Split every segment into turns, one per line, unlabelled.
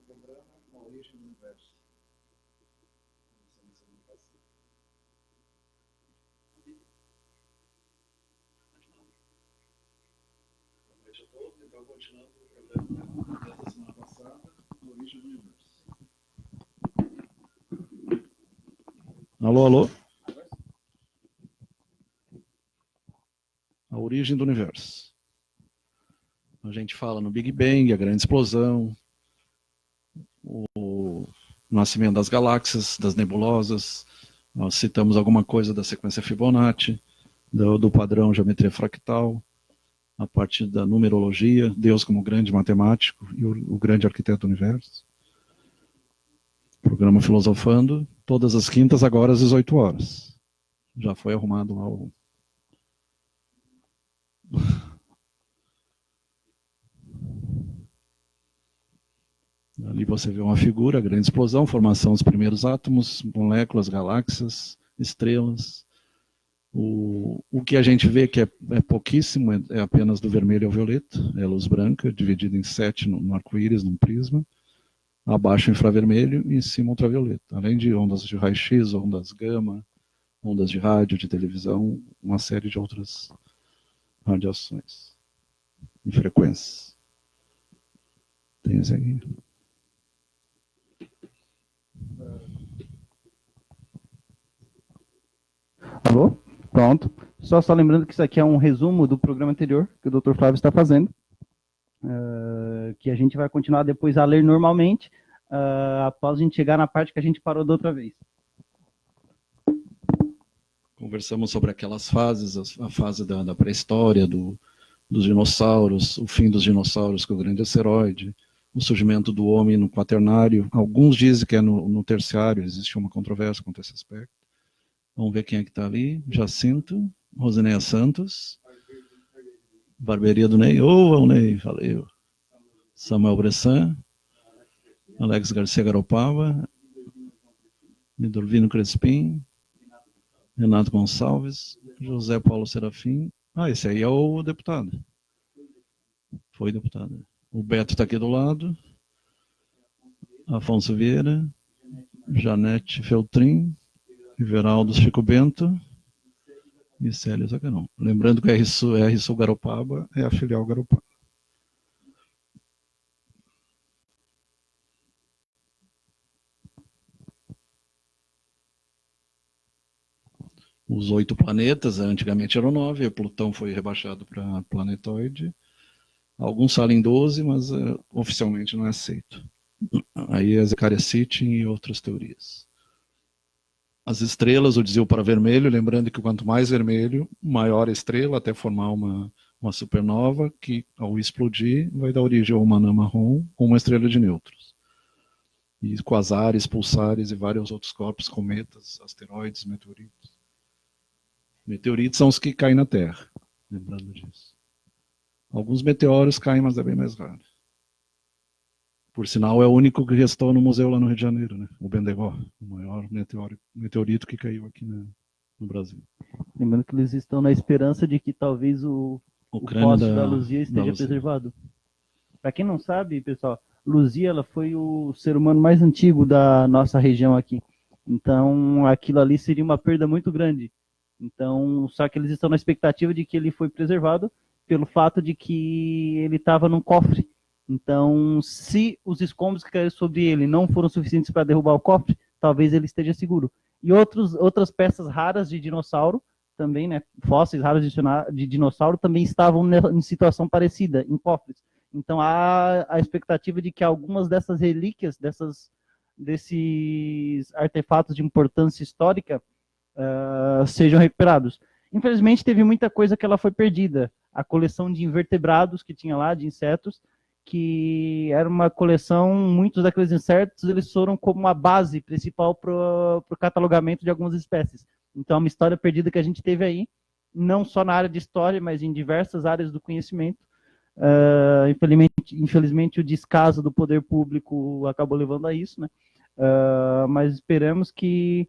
programa Uma Origem do Universo. Boa noite a todos. Então, continuando o programa dessa semana passada, Uma Origem do Universo.
Alô, alô. A origem do universo. A gente fala no Big Bang, a grande explosão, o nascimento das galáxias, das nebulosas. Nós citamos alguma coisa da sequência Fibonacci, do padrão geometria fractal, a partir da numerologia, Deus como grande matemático e o grande arquiteto do universo. Programa Filosofando, todas as quintas, agora às 18 horas. Já foi arrumado lá o... Ali você vê uma figura, a grande explosão, formação dos primeiros átomos, moléculas, galáxias, estrelas. O que a gente vê que é pouquíssimo, é apenas do vermelho ao violeta, é luz branca, dividida em 7 no arco-íris, num prisma. Abaixo infravermelho e em cima ultravioleta. Além de ondas de raio-x, ondas gama, ondas de rádio, de televisão, uma série de outras radiações e frequências. Tem esse aqui.
Alô? Pronto. Só lembrando que isso aqui é um resumo do programa anterior que o Dr. Flávio está fazendo. Que a gente vai continuar depois a ler normalmente, após a gente chegar na parte que a gente parou da outra vez.
Conversamos sobre aquelas fases, a fase da pré-história, dos dinossauros, o fim dos dinossauros com o grande asteroide, o surgimento do homem no quaternário. Alguns dizem que é no terciário, existe uma controvérsia quanto a esse aspecto. Vamos ver quem é que está ali. Jacinto, Rosineia Santos, Barberia do Ney. Ô, Ney, valeu. Samuel Bressan, Alex Garcia Garopaba, Midorvino Crespim, Renato Gonçalves, José Paulo Serafim. Esse aí é o deputado. Foi deputado. O Beto está aqui do lado. Afonso Vieira, Janete Feltrin, Everaldo Chico Bento e Célio Zacarão. Lembrando que a RSU Garopaba é a filial Garopaba. Os 8 planetas, antigamente eram 9, Plutão foi rebaixado para planetoide. Alguns falam em 12, mas oficialmente não é aceito. Aí é Zecharia Sitchin e outras teorias. As estrelas, o desvio para vermelho, lembrando que quanto mais vermelho, maior a estrela, até formar uma supernova, que ao explodir vai dar origem a uma anã marrom ou uma estrela de nêutrons. E quasares, pulsares e vários outros corpos, cometas, asteroides, meteoritos. Meteoritos são os que caem na Terra, lembrando disso. Alguns meteoros caem, mas é bem mais raro. Por sinal, é o único que restou no museu lá no Rio de Janeiro, né? O Bendegó, o maior meteorito que caiu aqui no Brasil.
Lembrando que eles estão na esperança de que talvez o fóssil da Luzia esteja preservado. Para quem não sabe, pessoal, Luzia ela foi o ser humano mais antigo da nossa região aqui. Então, aquilo ali seria uma perda muito grande. Então, só que eles estão na expectativa de que ele foi preservado pelo fato de que ele estava num cofre. Então, se os escombros que caíram sobre ele não foram suficientes para derrubar o cofre, talvez ele esteja seguro. E outras peças raras de dinossauro, também, né, fósseis raros de dinossauro, também estavam em situação parecida, em cofres. Então, há a expectativa de que algumas dessas relíquias, desses artefatos de importância histórica, sejam recuperados. Infelizmente, teve muita coisa que ela foi perdida. A coleção de invertebrados que tinha lá, de insetos, que era uma coleção, muitos daqueles insetos, eles foram como a base principal para o catalogamento de algumas espécies. Então, é uma história perdida que a gente teve aí, não só na área de história, mas em diversas áreas do conhecimento. Infelizmente, o descaso do poder público acabou levando a isso, né? Mas esperamos que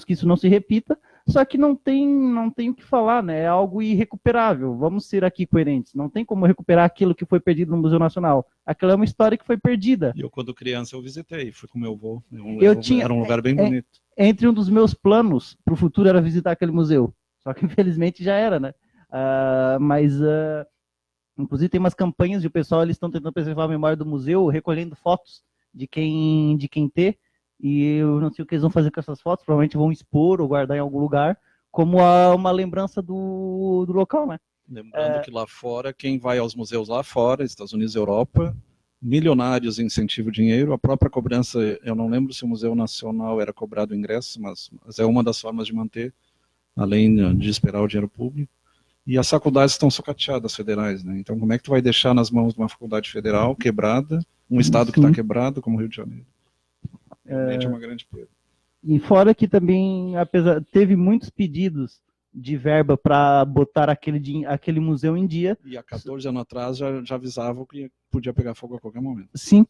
isso não se repita. Só que não tem o que falar, né? É algo irrecuperável. Vamos ser aqui coerentes. Não tem como recuperar aquilo que foi perdido no Museu Nacional. Aquela é uma história que foi perdida.
E eu, quando criança, eu visitei, fui com meu avô.
Era
um lugar bem bonito.
Entre um dos meus planos para o futuro era visitar aquele museu. Só que, infelizmente, já era, né? Inclusive, tem umas campanhas de o pessoal, eles estão tentando preservar a memória do museu, recolhendo fotos de quem ter. E eu não sei o que eles vão fazer com essas fotos, provavelmente vão expor ou guardar em algum lugar, como uma lembrança do local, né?
Lembrando que lá fora, quem vai aos museus lá fora, Estados Unidos e Europa, milionários incentivam dinheiro, a própria cobrança, eu não lembro se o Museu Nacional era cobrado o ingresso, mas é uma das formas de manter, além de esperar o dinheiro público. E as faculdades estão sucateadas, federais, né? Então, como é que tu vai deixar nas mãos de uma faculdade federal quebrada, um estado que está quebrado, como o Rio de Janeiro? Realmente é uma grande perda.
E fora que também, teve muitos pedidos de verba para botar aquele museu em dia.
E há 14 anos atrás já avisavam que podia pegar fogo a qualquer momento.
Sim,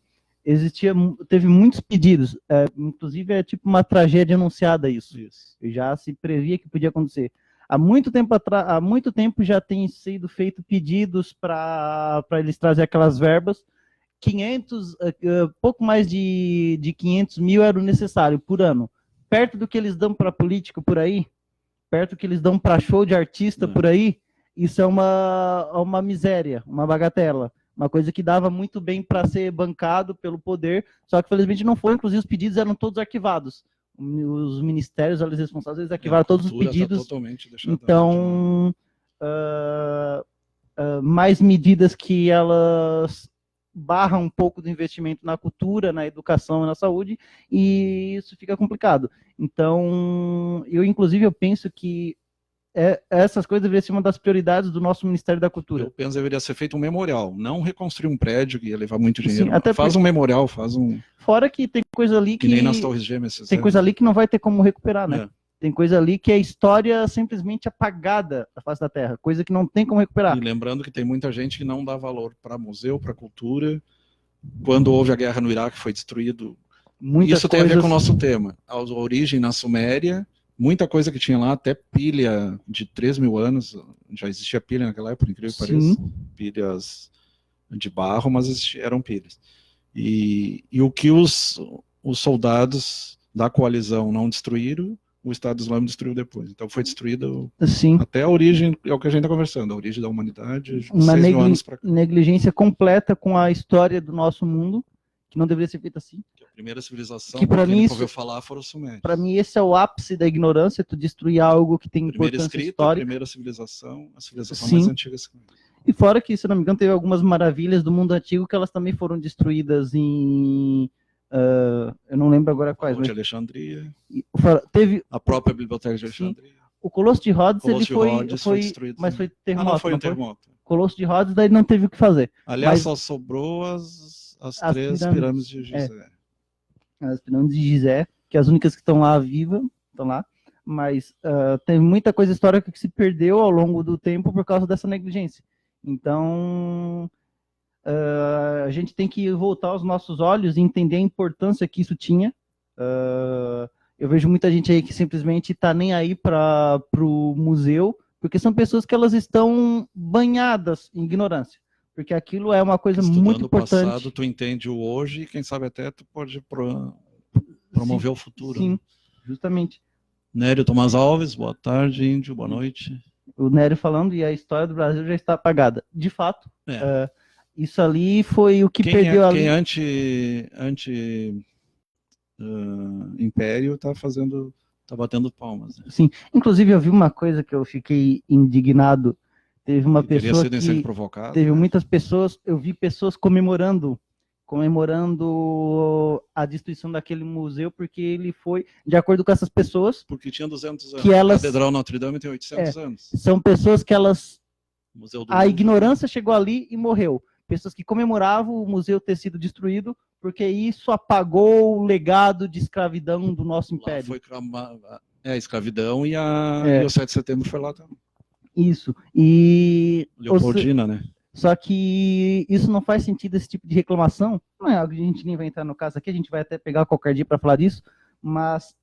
teve muitos pedidos. Inclusive é tipo uma tragédia anunciada isso. Já se previa que podia acontecer. Há muito tempo já tem sido feito pedidos para eles trazerem aquelas verbas. Pouco mais de 500 mil era o necessário por ano. Perto do que eles dão para político por aí, perto do que eles dão para show de artista por aí, isso é uma miséria, uma bagatela. Uma coisa que dava muito bem para ser bancado pelo poder, só que felizmente não foi, inclusive os pedidos eram todos arquivados. Os ministérios, os responsáveis, eles arquivaram todos os pedidos. Então, mais medidas que elas barram um pouco do investimento na cultura, na educação e na saúde, e isso fica complicado. Então, eu penso que essas coisas deveriam ser uma das prioridades do nosso Ministério da Cultura.
Eu penso que deveria ser feito um memorial, não reconstruir um prédio que ia levar muito dinheiro.
Sim,
faz um memorial, faz um...
Fora que tem coisa ali que
nem nas Torres Gêmeas.
Tem coisa ali que não vai ter como recuperar, né? Tem coisa ali que é história simplesmente apagada da face da terra, coisa que não tem como recuperar.
E lembrando que tem muita gente que não dá valor para museu, para cultura. Quando houve a guerra no Iraque, foi destruído. Isso tem a ver com o nosso tema. A origem na Suméria, muita coisa que tinha lá, até pilha de 3 mil anos, já existia pilha naquela época, por incrível que pareça. Pilhas de barro, mas eram pilhas. E o que os soldados da coalizão não destruíram, o Estado Islâmico destruiu depois. Então foi destruído até a origem, é o que a gente está conversando, a origem da humanidade,
uma negligência completa com a história do nosso mundo, que não deveria ser feita assim.
A primeira civilização
que para mim
ouviu falar foram os sumérios.
Para mim esse é o ápice da ignorância, tu destruir algo que tem importância histórica.
A primeira civilização, a civilização mais antiga.
E fora que, se não me engano, teve algumas maravilhas do mundo antigo que elas também foram destruídas em... eu não lembro agora quais.
De Alexandria.
Teve
a própria Biblioteca de Alexandria.
O Colosso de Rhodes, foi
destruído.
Mas foi terremoto.
Não foi um terremoto.
O Colosso de Rhodes, daí não teve o que fazer.
Aliás, só sobrou as três pirâmides de Gizé.
As pirâmides de Gizé, que as únicas que estão lá vivas, estão lá. Mas tem muita coisa histórica que se perdeu ao longo do tempo por causa dessa negligência. Então, a gente tem que voltar os nossos olhos e entender a importância que isso tinha. Eu vejo muita gente aí que simplesmente está nem aí para o museu, porque são pessoas que elas estão banhadas em ignorância. Porque aquilo é uma coisa muito importante.
Estudando o passado, tu entende o hoje e quem sabe até tu pode promover o futuro.
Sim, justamente.
Nério Tomás Alves, boa tarde, Índio, boa noite.
O Nério falando, e a história do Brasil já está apagada. De fato, isso ali foi o que perdeu ali.
Quem anti-império está batendo palmas. Né?
Sim, inclusive eu vi uma coisa que eu fiquei indignado. Teve uma pessoa que... Teve muitas pessoas, eu vi pessoas comemorando a destruição daquele museu, porque ele foi, de acordo com essas pessoas...
Porque tinha 200 anos.
Que elas,
a Catedral Notre Dame tem 800 anos.
São pessoas que elas... A ignorância chegou ali e morreu. Pessoas que comemoravam o museu ter sido destruído, porque isso apagou o legado de escravidão do nosso império.
Foi a escravidão e o 7 de setembro foi lá também.
Isso. E...
Leopoldina, né?
Só que isso não faz sentido, esse tipo de reclamação. Não é algo que a gente nem vai entrar no caso aqui, a gente vai até pegar qualquer dia para falar disso, mas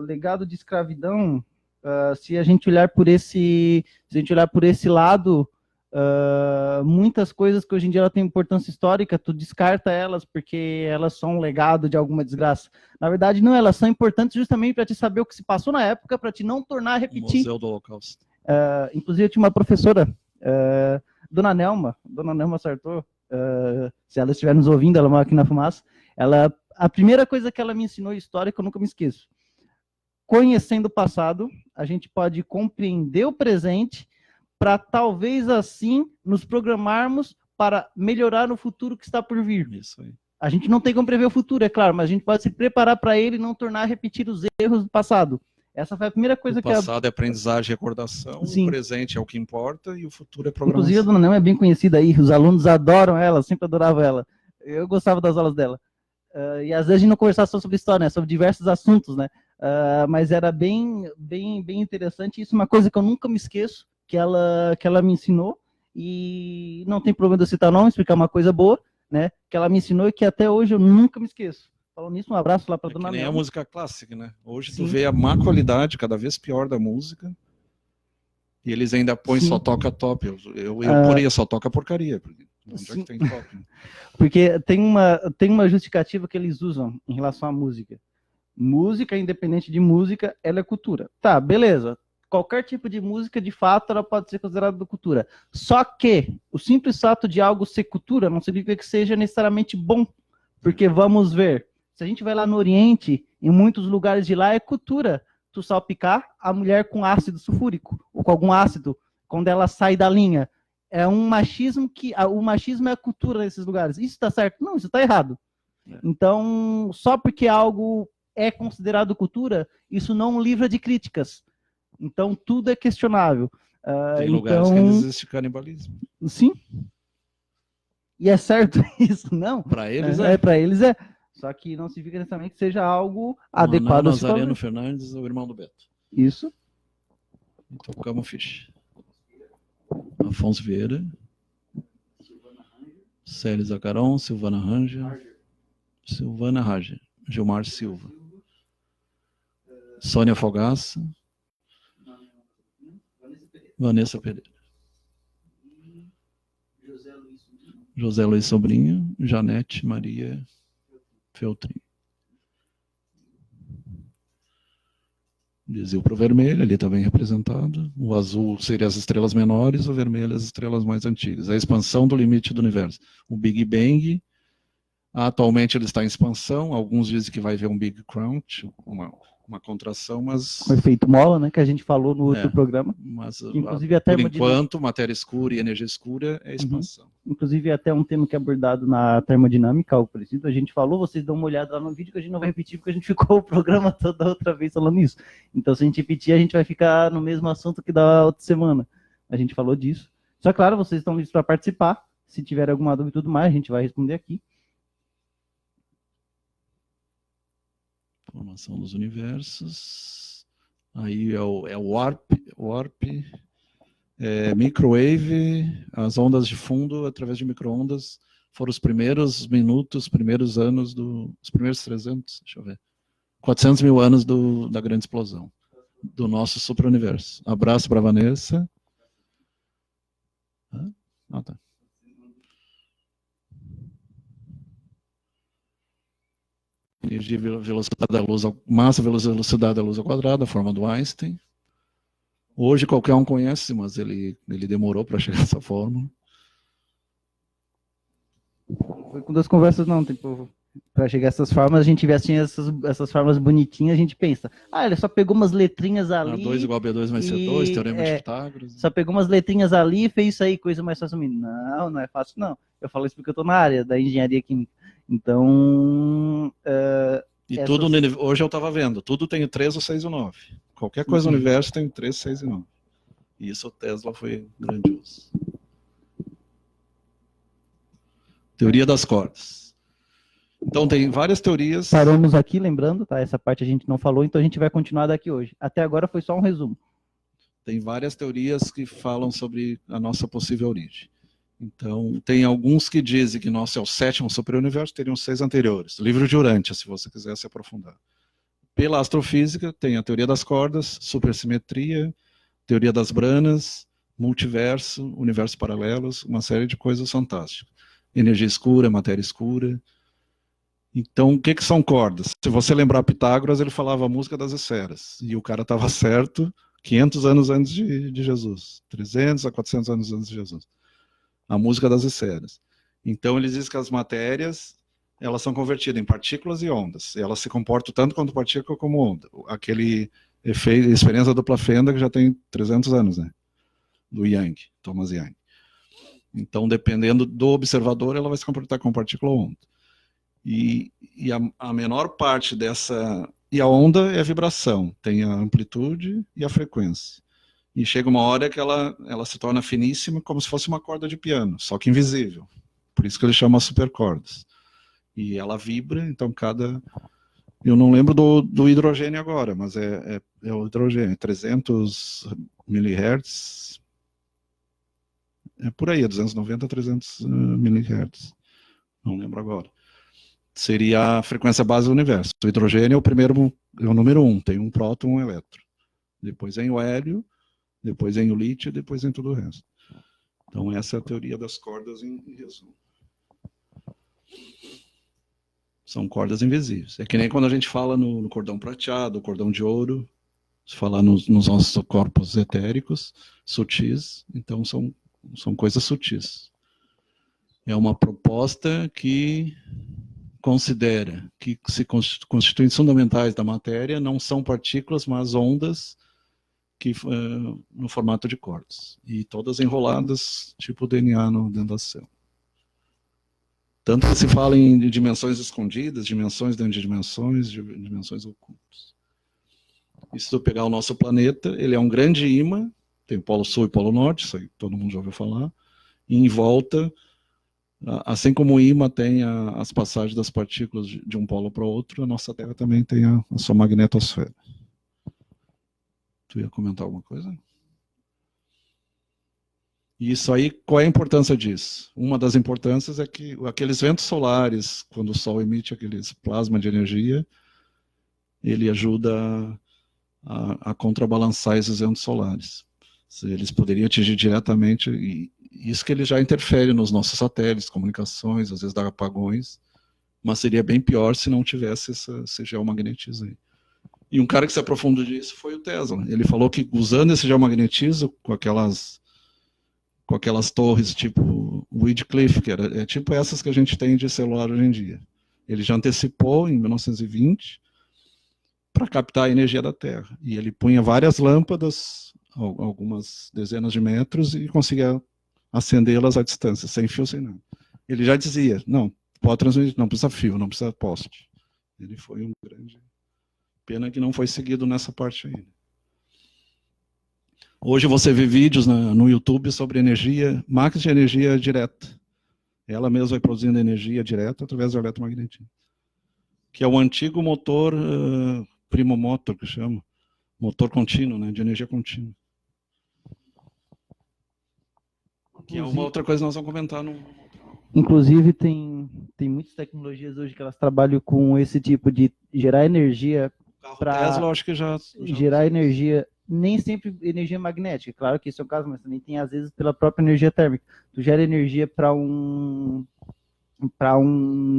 legado de escravidão, se a gente olhar por esse lado, muitas coisas que hoje em dia ela tem importância histórica, tu descarta elas porque elas são um legado de alguma desgraça. Na verdade, não, elas são importantes justamente para te saber o que se passou na época, para te não tornar a repetir.
Museu do Holocausto.
Inclusive, eu tinha uma professora, Dona Nelma Sartor, se ela estiver nos ouvindo, ela mora aqui na Fumaça, a primeira coisa que ela me ensinou histórica, eu nunca me esqueço. Conhecendo o passado, a gente pode compreender o presente para talvez assim nos programarmos para melhorar no futuro que está por vir.
Isso aí.
A gente não tem como prever o futuro, é claro, mas a gente pode se preparar para ele e não tornar a repetir os erros do passado. Essa foi a primeira coisa
que... O passado é aprendizagem e recordação, sim. O presente é o que importa e o futuro é programação.
Inclusive a Dona Nelma é bem conhecida aí, os alunos adoram ela, sempre adoravam ela. Eu gostava das aulas dela. E às vezes a gente não conversava só sobre história, né, sobre diversos assuntos, né? Mas era bem interessante. Isso é uma coisa que eu nunca me esqueço, que ela me ensinou, e não tem problema de eu citar não, explicar uma coisa boa, né, que ela me ensinou e que até hoje eu nunca me esqueço. Falando nisso, um abraço lá para a Dona Nelma.
Nem a música clássica, né? Hoje tu vê a má qualidade, cada vez pior da música, e eles ainda põem só toca top. Eu poria só toca porcaria. Onde é que tem top? Né?
Porque tem uma justificativa que eles usam em relação à música. Música, independente de música, ela é cultura. Tá, beleza. Qualquer tipo de música, de fato, ela pode ser considerada cultura. Só que o simples fato de algo ser cultura não significa que seja necessariamente bom. Porque vamos ver, se a gente vai lá no Oriente, em muitos lugares de lá é cultura tu salpicar a mulher com ácido sulfúrico, ou com algum ácido, quando ela sai da linha. É um machismo o machismo é a cultura nesses lugares. Isso está certo? Não, isso está errado. Então, só porque algo é considerado cultura, isso não livra de críticas. Então, tudo é questionável.
Tem lugares que ainda existe canibalismo.
Sim. E é certo isso? Não.
Para eles
para eles é. Só que não significa necessariamente que seja algo adequado.
Nazareno Fernandes, o irmão do Beto.
Isso.
Então, tocamos ficha. Afonso Vieira. Célio Zacaron, Silvana Ranger. Silvana Ranger. Gilmar Silva. Sônia Fogaça. Vanessa Pereira. José Luiz Sobrinho. Janete Maria Feltrin. Dizia para o vermelho, ali está bem representado. O azul seria as estrelas menores, o vermelho as estrelas mais antigas. A expansão do limite do universo. O Big Bang, atualmente ele está em expansão. Alguns dizem que vai haver um Big Crunch, uma contração, mas...
O efeito mola, né, que a gente falou no outro programa.
Mas,
inclusive, a
por enquanto, matéria escura e energia escura é expansão.
Inclusive, até um tema que é abordado na termodinâmica, algo parecido, a gente falou, vocês dão uma olhada lá no vídeo, que a gente não vai repetir, porque a gente ficou o programa toda outra vez falando isso. Então, se a gente repetir, a gente vai ficar no mesmo assunto que da outra semana. A gente falou disso. Só claro, vocês estão livres para participar. Se tiver alguma dúvida e tudo mais, a gente vai responder aqui.
Formação dos universos. Aí é o warp, microwave, as ondas de fundo através de microondas foram os primeiros minutos, primeiros anos os primeiros 300, deixa eu ver, 400 mil anos da grande explosão do nosso superuniverso. Abraço para Vanessa. Tá. Energia, velocidade da luz, massa, velocidade da luz ao quadrado, a forma do Einstein. Hoje qualquer um conhece, mas ele demorou para chegar a essa fórmula.
Foi com duas conversas não, tipo, para chegar a essas formas, a gente vê assim, essas formas bonitinhas, a gente pensa, ele só pegou umas letrinhas ali.
A2 igual a B2 mais C2, teorema de Pitágoras.
Só pegou umas letrinhas ali e fez isso aí, coisa mais fácil. Não é fácil não. Eu falo isso porque eu estou na área da engenharia química. Então...
tudo, hoje eu estava vendo, tudo tem 3, o 6 e o 9. Qualquer coisa no universo tem 3, 6 e 9. E isso o Tesla foi grandioso. Teoria das cordas. Então tem várias teorias.
Paramos aqui, lembrando, tá? Essa parte a gente não falou, então a gente vai continuar daqui hoje. Até agora foi só um resumo.
Tem várias teorias que falam sobre a nossa possível origem. Então, tem alguns que dizem que nosso é o 7º superuniverso, teriam 6 anteriores. Livro de Urântia, se você quiser se aprofundar. pela astrofísica, tem a teoria das cordas, supersimetria, teoria das branas, multiverso, universos paralelos, uma série de coisas fantásticas. Energia escura, matéria escura. Então, o que são cordas? Se você lembrar Pitágoras, ele falava a música das esferas, e o cara estava certo 500 anos antes de Jesus, 300 a 400 anos antes de Jesus. A música das esferas. Então, ele diz que as matérias, elas são convertidas em partículas e ondas. E elas se comportam tanto quanto partícula como onda. Aquele efeito, experiência dupla fenda que já tem 300 anos, né? Do Young, Thomas Young. Então, dependendo do observador, ela vai se comportar como partícula ou onda. E a menor parte dessa... E a onda é a vibração, tem a amplitude e a frequência. E chega uma hora que ela se torna finíssima, como se fosse uma corda de piano, só que invisível. Por isso que ele chama supercordas. E ela vibra, então cada... Eu não lembro do hidrogênio agora, mas é o hidrogênio, 300 mHz. É por aí, 290 a 300 mHz. Não lembro agora. Seria a frequência base do universo. O hidrogênio é o número 1, tem um próton e um elétron. Depois vem o hélio, depois vem o lítio, depois vem tudo o resto. Então essa é a teoria das cordas em resumo. São cordas invisíveis. É que nem quando a gente fala no cordão prateado, cordão de ouro, se falar nos nossos corpos etéricos, sutis, então são coisas sutis. É uma proposta que considera que se constituintes fundamentais da matéria não são partículas, mas ondas que, no formato de cordas. E todas enroladas, tipo DNA dentro da célula. Tanto que se fala em dimensões escondidas, dimensões dentro de dimensões ocultas. E se tu pegar o nosso planeta, ele é um grande ímã, tem o Polo Sul e o Polo Norte, isso aí todo mundo já ouviu falar, e em volta, assim como o ímã tem as passagens das partículas de um polo para o outro, a nossa Terra também tem a sua magnetosfera. Tu ia comentar alguma coisa? E isso aí, qual é a importância disso? Uma das importâncias é que aqueles ventos solares, quando o Sol emite aqueles plasma de energia, ele ajuda a contrabalançar esses ventos solares. Eles poderiam atingir diretamente, e isso que ele já interfere nos nossos satélites, comunicações, às vezes dá apagões, mas seria bem pior se não tivesse esse geomagnetismo aí. E um cara que se aprofundou disso foi o Tesla. Ele falou que usando esse geomagnetismo, com aquelas torres tipo Wycliffe, que é tipo essas que a gente tem de celular hoje em dia. Ele já antecipou, em 1920, para captar a energia da Terra. E ele punha várias lâmpadas, algumas dezenas de metros, e conseguia acendê-las à distância, sem fio, sem nada. Ele já dizia, não, pode transmitir, não precisa fio, não precisa poste. Ele foi um grande... Pena que não foi seguido nessa parte aí. Hoje você vê vídeos no YouTube sobre energia, máquinas de energia direta. Ela mesma vai produzindo energia direta através do eletromagnetismo. Que é o antigo motor primo motor, que chama. Motor contínuo, né, de energia contínua. Que é uma outra coisa que nós vamos comentar no...
Inclusive, tem muitas tecnologias hoje que elas trabalham com esse tipo de gerar energia para
Tesla, acho que já
gerar energia, nem sempre energia magnética, claro que esse é o caso, mas também tem às vezes pela própria energia térmica. Tu gera energia para um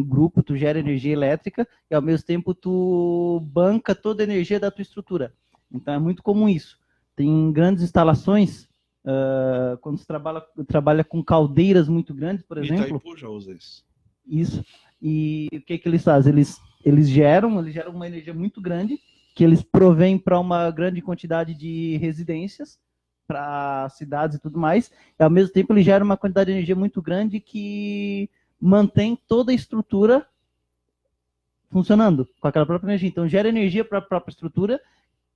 grupo, tu gera energia elétrica e ao mesmo tempo tu banca toda a energia da tua estrutura. Então é muito comum isso. Tem grandes instalações, quando se trabalha com caldeiras muito grandes, por exemplo.
Itaipu já usa isso.
Isso. E o que eles fazem? Eles geram uma energia muito grande, que eles provêm para uma grande quantidade de residências, para cidades e tudo mais, e ao mesmo tempo eles geram uma quantidade de energia muito grande que mantém toda a estrutura funcionando com aquela própria energia. Então gera energia para a própria estrutura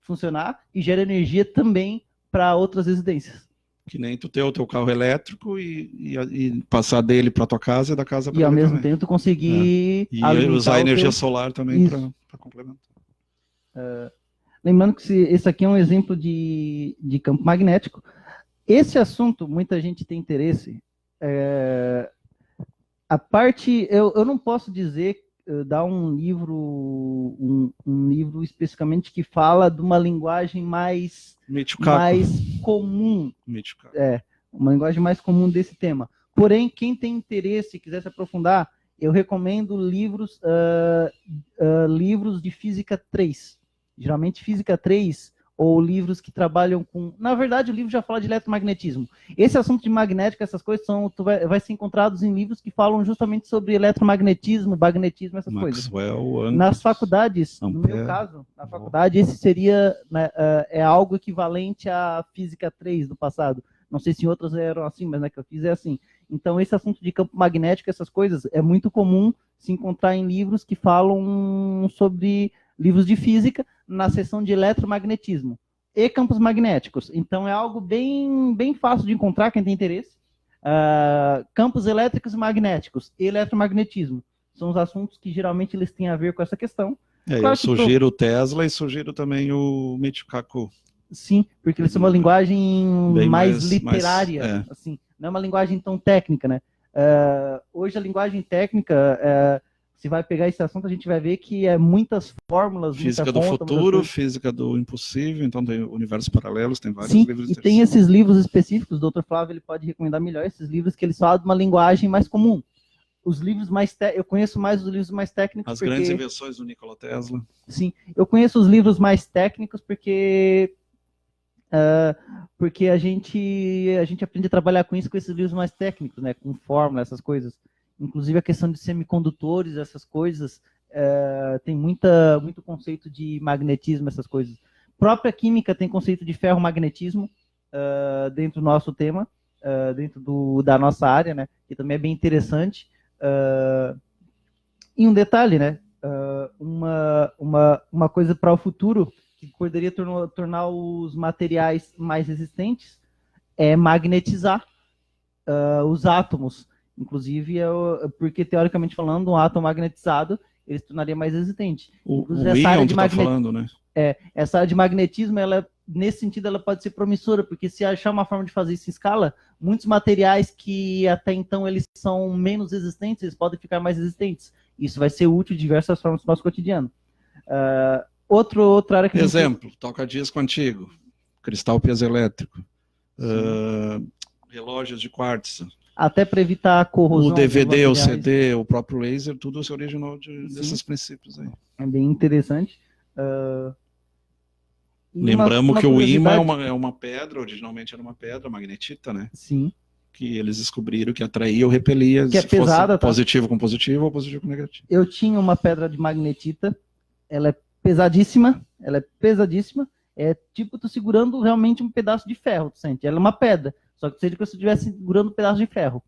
funcionar e gera energia também para outras residências.
Que nem tu ter o teu carro elétrico e passar dele para tua casa e da casa para
e ao mesmo tempo tu conseguir
e usar a energia solar também para complementar.
Lembrando que esse aqui é um exemplo de campo magnético. Esse assunto, muita gente tem interesse. A parte, eu não posso dizer, dar um livro, um livro especificamente que fala de uma linguagem mais comum. Uma linguagem mais comum desse tema. Porém, quem tem interesse e quiser se aprofundar, eu recomendo livros de Física 3. Geralmente Física 3, ou livros que trabalham com... Na verdade, o livro já fala de eletromagnetismo. Esse assunto de magnética, essas coisas, vai ser encontrados em livros que falam justamente sobre eletromagnetismo, magnetismo, essas coisas. Nas faculdades, no meu caso, na faculdade, esse seria é algo equivalente à Física 3 do passado. Não sei se outras eram assim, mas na que eu fiz é assim. Então, esse assunto de campo magnético, essas coisas, é muito comum se encontrar em livros que falam sobre livros de física na seção de eletromagnetismo e campos magnéticos. Então, é algo bem fácil de encontrar, quem tem interesse. Campos elétricos e magnéticos e eletromagnetismo são os assuntos que geralmente eles têm a ver com essa questão.
Claro, eu sugiro o Tesla e sugiro também o Michio Kaku.
Sim, porque eles são uma linguagem mais literária, assim, não é uma linguagem tão técnica, né? Hoje a linguagem técnica, se vai pegar esse assunto, a gente vai ver que é muitas fórmulas,
física do futuro, física do impossível, então tem universos paralelos, tem vários livros.
E tem esses livros específicos, o Dr. Flávio ele pode recomendar melhor esses livros que eles falam de uma linguagem mais comum. Os livros eu conheço mais os livros mais técnicos.
As grandes invenções do Nikola Tesla.
Sim, eu conheço os livros mais técnicos porque a gente aprende a trabalhar com isso, com esses livros mais técnicos, né, com fórmula, essas coisas. Inclusive a questão de semicondutores, essas coisas, tem muito conceito de magnetismo, essas coisas. Própria química tem conceito de ferromagnetismo dentro do nosso tema, dentro da nossa área, né, que também é bem interessante. E um detalhe, né, uma coisa para o futuro que poderia tornar os materiais mais resistentes é magnetizar os átomos. Inclusive, porque teoricamente falando, um átomo magnetizado ele se tornaria mais resistente.
O íon que está falando, né?
Essa área de magnetismo, nesse sentido, ela pode ser promissora, porque se achar uma forma de fazer isso em escala, muitos materiais que até então eles são menos resistentes, eles podem ficar mais resistentes. Isso vai ser útil de diversas formas no nosso cotidiano. Outra área que
exemplo, toca-disco antigo, cristal piezoelétrico, relógios de quartzo.
Até para evitar a corrosão.
O DVD, o CD, o próprio laser, tudo se originou desses princípios aí.
É bem interessante.
Lembramos que o ímã é uma pedra, originalmente era uma pedra, magnetita, né?
Sim.
Que eles descobriram que atraía ou repelia,
que se pesada,
fosse positivo com positivo ou positivo com negativo.
Eu tinha uma pedra de magnetita, ela é pesadíssima, é tipo tu segurando realmente um pedaço de ferro, tu sente? Ela é uma pedra, só que seja que você estivesse segurando um pedaço de ferro.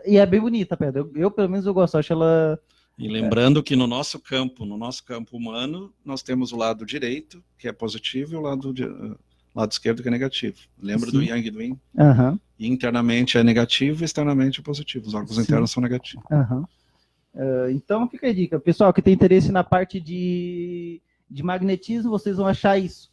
E é bem bonita a pedra, eu pelo menos eu gosto, acho ela...
E lembrando que no nosso campo humano, nós temos o lado direito, que é positivo, e o lado esquerdo, que é negativo. Lembra do Yang e do Yin? E internamente é negativo e externamente é positivo. Os órgãos internos são negativos.
Então fica a dica. Pessoal que tem interesse na parte de magnetismo, vocês vão achar isso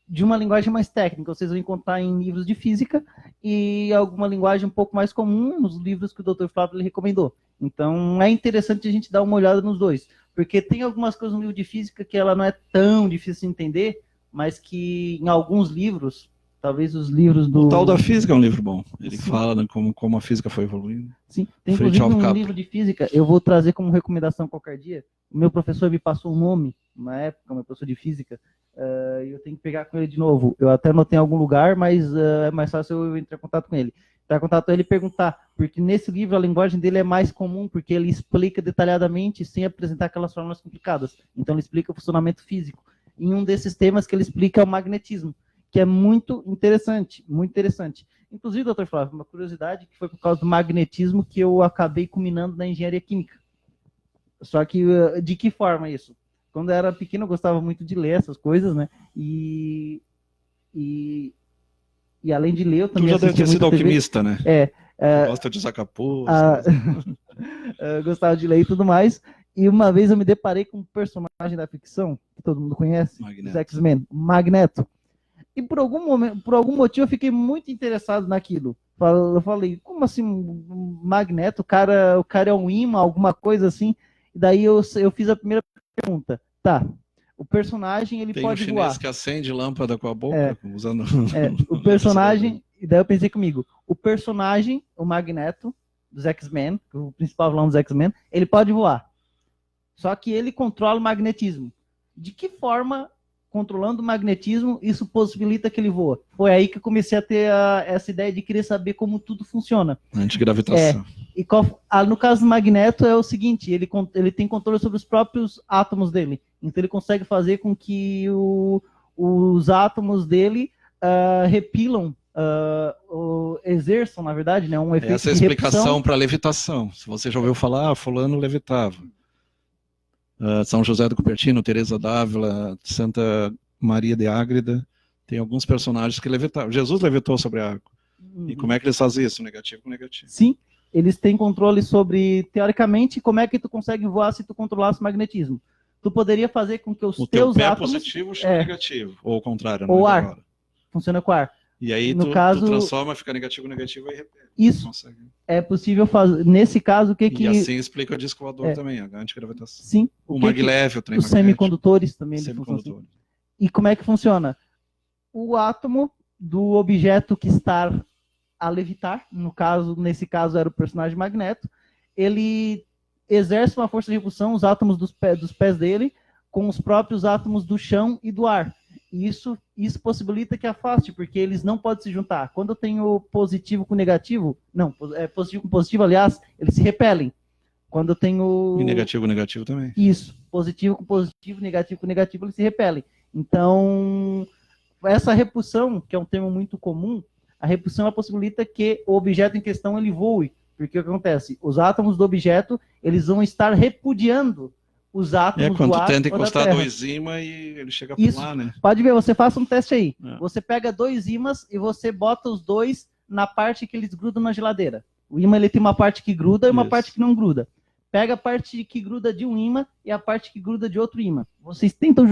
de uma linguagem mais técnica. Vocês vão encontrar em livros de física e alguma linguagem um pouco mais comum nos livros que o Dr. Flávio recomendou. Então é interessante a gente dar uma olhada nos dois. Porque tem algumas coisas no livro de física que ela não é tão difícil de entender, mas que em alguns livros... Talvez os livros do...
O Tal da Física é um livro bom. Ele fala, né, como a física foi evoluindo.
Sim, tem inclusive um livro de física, eu vou trazer como recomendação qualquer dia. O meu professor me passou um nome, na época, meu professor de física, e eu tenho que pegar com ele de novo. Eu até anotei em algum lugar, mas é mais fácil eu entrar em contato com ele. Entrar em contato com ele e perguntar, porque nesse livro a linguagem dele é mais comum, porque ele explica detalhadamente, sem apresentar aquelas fórmulas complicadas. Então ele explica o funcionamento físico. Em um desses temas que ele explica é o magnetismo, que é muito interessante, muito interessante. Inclusive, doutor Flávio, uma curiosidade que foi por causa do magnetismo que eu acabei culminando na engenharia química. Só que, de que forma isso? Quando eu era pequeno, eu gostava muito de ler essas coisas, né? E além de ler, eu também
assistia muito TV. Tu já deve ter sido alquimista, né? Gosta de Zacapô.
Gostava de ler e tudo mais. E uma vez eu me deparei com um personagem da ficção, que todo mundo conhece, os X-Men, Magneto. E por algum motivo eu fiquei muito interessado naquilo. Eu falei, como assim Magneto? O cara é um imã, alguma coisa assim. E daí eu fiz a primeira pergunta, tá, o personagem ele
Tem
pode
um chinês
voar.
que acende lâmpada com a boca, usando...
O personagem, e daí eu pensei comigo, o personagem, o Magneto, dos X-Men, o principal vilão dos X-Men, ele pode voar. Só que ele controla o magnetismo. De que forma, controlando o magnetismo, isso possibilita que ele voa? Foi aí que eu comecei a ter essa ideia de querer saber como tudo funciona.
Antigravitação.
E no caso do Magneto é o seguinte, ele tem controle sobre os próprios átomos dele. Então ele consegue fazer com que os átomos dele repilam, exerçam, na verdade, né, um efeito
Essa é a explicação para levitação. Se você já ouviu falar, fulano levitava. São José do Cupertino, Teresa d'Ávila, Santa Maria de Ágreda, tem alguns personagens que levitavam. Jesus levitou sobre a água. E como é que eles fazem isso? Negativo com negativo.
Sim, eles têm controle sobre, teoricamente, como é que tu consegue voar se tu controlasse o magnetismo. Tu poderia fazer com que os teus
pé
átomos...
positivo chega negativo, ou ao contrário.
Ou ar. Funciona com ar.
E aí
tu
transforma, fica negativo, negativo e repete.
Isso. É possível fazer. Nesse caso, o que
E assim explica o disco voador também, a antigravitação.
Sim.
O maglev, o trem
magnético. Os semicondutores também.
Semicondutores.
Assim. E como é que funciona? O átomo do objeto que está a levitar, nesse caso era o personagem Magneto, ele exerce uma força de repulsão, os átomos dos pés dele, com os próprios átomos do chão e do ar. E isso possibilita que afaste, porque eles não podem se juntar. Quando eu tenho positivo com negativo, positivo com positivo, aliás, eles se repelem. Quando eu tenho...
E negativo com negativo também.
Isso, positivo com positivo, negativo com negativo, eles se repelem. Então, essa repulsão, que é um termo muito comum, a repulsão possibilita que o objeto em questão ele voe. Porque o que acontece? Os átomos do objeto, eles vão estar repudiando os átomos
quando
do ar.
Quando tenta encostar dois ímãs e ele chega a pular, né?
Pode ver, você faça um teste aí. Você pega dois ímãs e você bota os dois na parte que eles grudam na geladeira. O ímã ele tem uma parte que gruda e uma parte que não gruda. Pega a parte que gruda de um ímã e a parte que gruda de outro ímã. Vocês tentam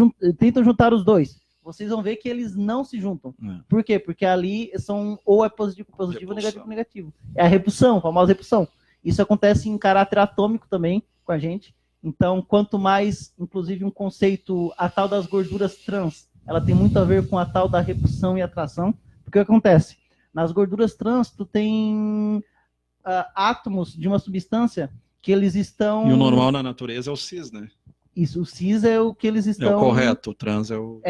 juntar os dois. Vocês vão ver que eles não se juntam. Por quê? Porque ali são ou é positivo com positivo ou negativo com negativo. É a repulsão, a famosa repulsão. Isso acontece em caráter atômico também com a gente. Então, quanto mais, inclusive, um conceito, a tal das gorduras trans, ela tem muito a ver com a tal da repulsão e atração. Porque o que acontece? Nas gorduras trans, tu tem átomos de uma substância que eles estão...
E o normal na natureza é o cis, né?
Isso, o cis é o que eles estão...
É o correto, o trans é o...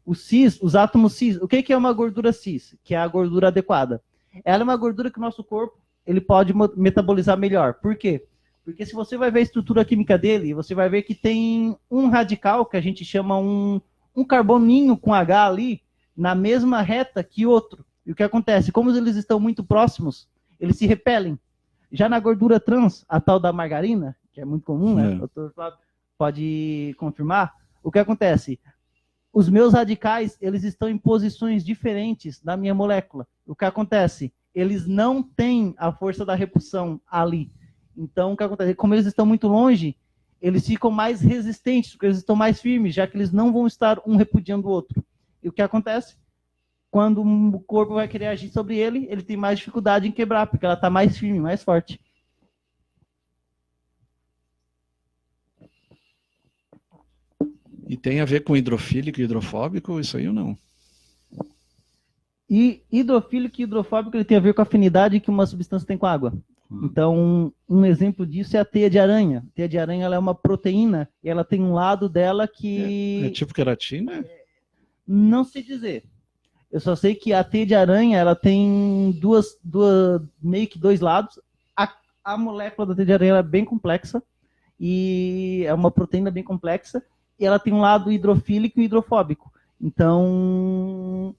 O cis, os átomos cis. O que é uma gordura cis? Que é a gordura adequada. Ela é uma gordura que o nosso corpo ele pode metabolizar melhor. Por quê? Porque se você vai ver a estrutura química dele, você vai ver que tem um radical, que a gente chama um carboninho com H ali, na mesma reta que outro. E o que acontece? Como eles estão muito próximos, eles se repelem. Já na gordura trans, a tal da margarina, que é muito comum, né? O doutor Flávio pode confirmar. O que acontece? Os meus radicais, eles estão em posições diferentes da minha molécula. O que acontece? Eles não têm a força da repulsão ali. Então, o que acontece? Como eles estão muito longe, eles ficam mais resistentes, porque eles estão mais firmes, já que eles não vão estar um repudiando o outro. E o que acontece? Quando o corpo vai querer agir sobre ele, ele tem mais dificuldade em quebrar, porque ela está mais firme, mais forte.
E tem a ver com hidrofílico e hidrofóbico, isso aí ou não?
E hidrofílico e hidrofóbico ele tem a ver com a afinidade que uma substância tem com a água. Então, um exemplo disso é a teia de aranha. A teia de aranha ela é uma proteína e ela tem um lado dela que...
É tipo queratina?
Não sei dizer. Eu só sei que a teia de aranha ela tem meio que dois lados. A molécula da teia de aranha é bem complexa e é uma proteína bem complexa e ela tem um lado hidrofílico e hidrofóbico. Então,